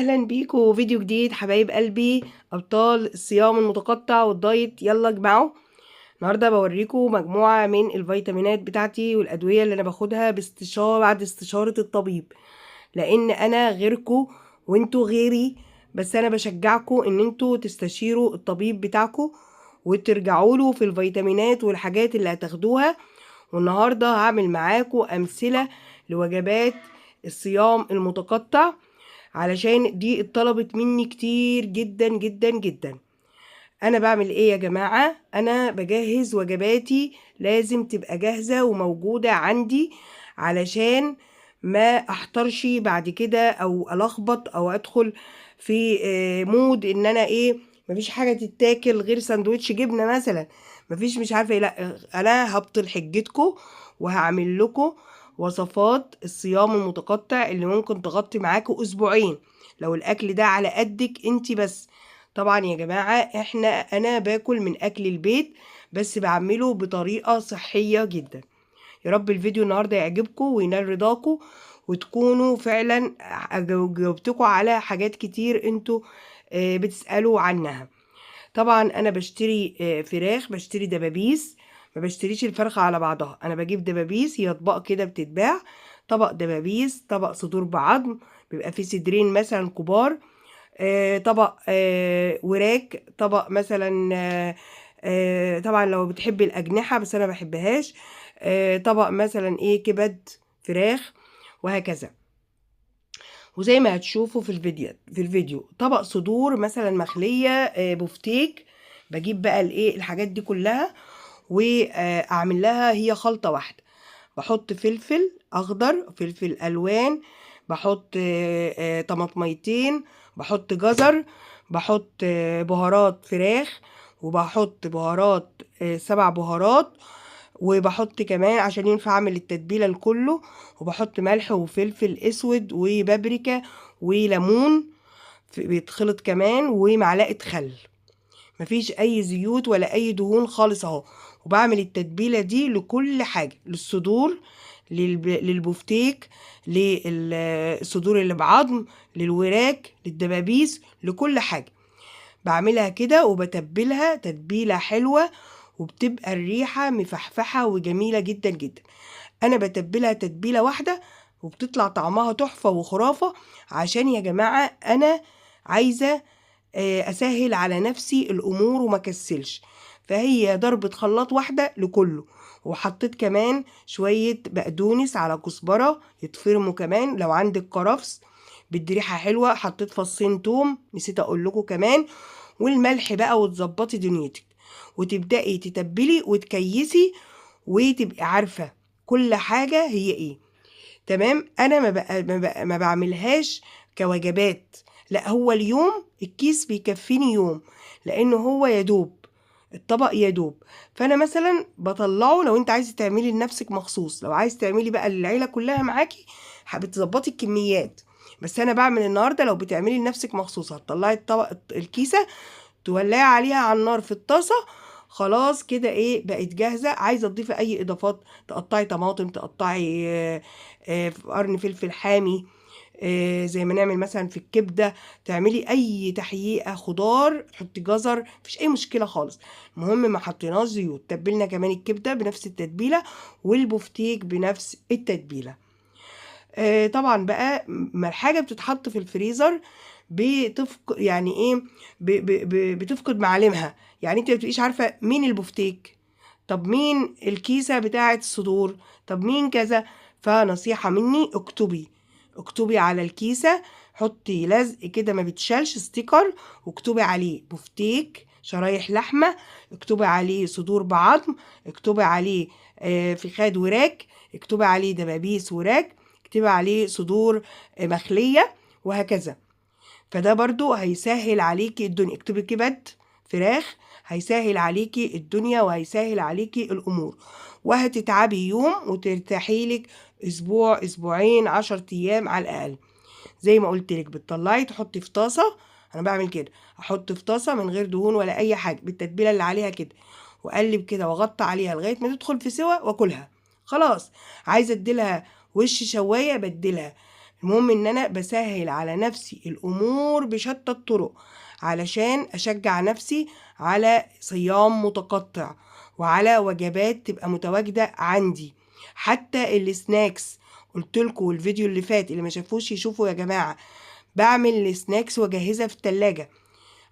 اهلا بيكم فيديو جديد حبايب قلبي ابطال الصيام المتقطع والدايت. يلا اجمعوا. النهارده بوريكم مجموعه من الفيتامينات بتاعتي والادويه اللي انا باخدها بعد استشاره الطبيب، لان انا غيركم وانتوا غيري، بس انا بشجعكم ان انتوا تستشيروا الطبيب بتاعكم وترجعوا له في الفيتامينات والحاجات اللي هتاخدوها. والنهارده هعمل معاكم امثله لوجبات الصيام المتقطع، علشان دي اتطلبت مني كتير جدا جدا جدا. انا بعمل ايه يا جماعة؟ انا بجهز وجباتي، لازم تبقى جاهزة وموجودة عندي علشان ما احترش بعد كده او الخبط او ادخل في مود ان انا ايه، مفيش حاجة تتاكل غير سندوتش جبنة مثلا، مفيش مش عارفة ايه. لا، انا هبطل حجتكم وهعمل لكم وصفات الصيام المتقطع اللي ممكن تغطي معاكم اسبوعين لو الاكل ده على قدك انتي بس. طبعا يا جماعة انا باكل من اكل البيت، بس بعمله بطريقة صحية جدا. يا رب الفيديو النهاردة يعجبكم وينال رضاكم، وتكونوا فعلا جاوبتكم على حاجات كتير انتوا بتسألوا عنها. طبعا انا بشتري فراخ، بشتري دبابيس، ما بشتريش الفرخة على بعضها، انا بجيب دبابيس، هي اطباق كده بتتباع، طبق دبابيس، طبق صدور بعظم، بيبقى فيه صدرين مثلا كبار، طبق وراك، طبق مثلا طبعا لو بتحبي الأجنحة بس أنا بحبهاش، طبق مثلا إيه كبد فراخ، وهكذا. وزي ما هتشوفوا في الفيديو طبق صدور مثلا مخلية، بفتيك. بجيب بقى الايه الحاجات دي كلها واعمل لها هي خلطة واحدة. بحط فلفل اخضر، فلفل الوان، بحط طماطميتين، بحط جزر، بحط بهارات فراخ، وبحط بهارات 7 بهارات، وبحط كمان عشان ينفع اعمل التتبيله لكله، وبحط ملح وفلفل اسود وبابريكا وليمون بيتخلط كمان، ومعلقه خل. مفيش اي زيوت ولا اي دهون خالص اهو. وبعمل التتبيله دي لكل حاجه، للصدور، للبفتيك، للصدور اللي بعظم، للوراك، للدبابيس، لكل حاجه. بعملها كده وبتبلها تتبيله حلوه، وبتبقى الريحه مفحفحه وجميله جدا جدا. انا بتبلها تتبيله واحده وبتطلع طعمها تحفه وخرافه، عشان يا جماعه انا عايزه اسهل على نفسي الامور وما كسلش. فهي ضربة خلاط واحدة لكله. وحطيت كمان شوية بقدونس على كزبرة يتفرموا، كمان لو عندك كرفس بدي ريحة حلوة. حطيت فصين توم نسيت اقول لكم كمان، والملح بقى، وتظبطي دنيتك وتبدأي تتبلي وتكيسي وتبقي عارفة كل حاجة هي ايه. تمام. انا ما بعملهاش كوجبات، لا، هو اليوم الكيس بيكفيني يوم، لانه هو يدوب، الطبق يدوب. فانا مثلا بطلعه، لو انت عايزه تعملي لنفسك مخصوص، لو عايز تعملي بقى للعيله كلها معاكي بتظبطي الكميات. بس انا بعمل النهارده لو بتعملي لنفسك مخصوص، هتطلعي الطبق الكيسه، تولعي عليها على النار في الطاسه، خلاص كده ايه بقت جاهزه. عايزه تضيفي اي اضافات، تقطعي طماطم، تقطعي قرن فلفل حامي، زي ما نعمل مثلا في الكبده، تعملي اي تحقيقه خضار، تحطي جزر، مفيش اي مشكله خالص. المهم ما حطيناش زيوت. تبلنا كمان الكبده بنفس التتبيله، والبفتيك بنفس التتبيله. طبعا بقى ما الحاجه بتتحط في الفريزر يعني ايه، بتفقد معالمها. يعني انت ما بتبقيش عارفه مين البفتيك، طب مين الكيسه بتاعه الصدور، طب مين كذا. فنصيحه مني، اكتبي على الكيسه، حطي لزق كده ما بيتشالش، ستيكر، واكتبي عليه بفتيك شرايح لحمه، اكتبي عليه صدور بعظم، اكتبي عليه فخاد وراك، اكتبي عليه دبابيس وراك، اكتبي عليه صدور مخليه، وهكذا. فده برضو هيسهل عليكي الدنيا. اكتبي كبد فراخ، هيسهل عليكي الدنيا وهيسهل عليكي الامور، وهتتعبي يوم وترتاحي لك اسبوع، اسبوعين، 10 ايام على الاقل. زي ما قلت لك، بتطلعي تحطي في طاسه، انا بعمل كده، احط في طاسه من غير دهون ولا اي حاجه، بالتتبيله اللي عليها كده، واقلب كده واغطي عليها لغايه ما تدخل في سوا واكلها. خلاص. عايزه اديلها وش شوايه بديلها، المهم ان انا بسهل على نفسي الامور بشتى الطرق علشان اشجع نفسي على صيام متقطع وعلى وجبات تبقى متواجدة عندي. حتى السناكس قلتلكوا الفيديو اللي فات، اللي ما شافوش يشوفوا يا جماعة. بعمل السناكس واجهزها في التلاجة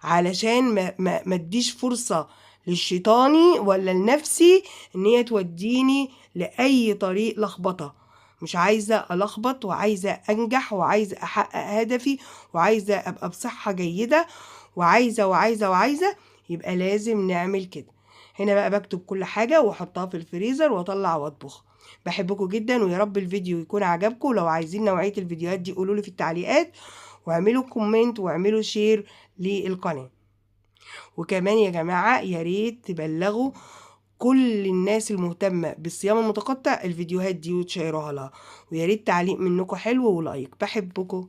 علشان ما اديش فرصة للشيطاني ولا لنفسي ان هي توديني لأي طريق لخبطة. مش عايزة ألخبط، وعايزة أنجح، وعايزة أحقق هدفي، وعايزة أبقى بصحة جيدة، وعايزة. يبقى لازم نعمل كده. هنا بقى بكتب كل حاجة واحطها في الفريزر واطلع واطبخ. بحبكم جدا، ويا رب الفيديو يكون عجبكم. لو عايزين نوعية الفيديوهات دي قولولي في التعليقات، واعملوا كومنت واعملوا شير للقناة. وكمان يا جماعة يا ريت تبلغوا كل الناس المهتمة بالصيام المتقطع الفيديوهات دي وتشيروها لها، ويا ريت تعليق منكم حلو ولايك. بحبكم.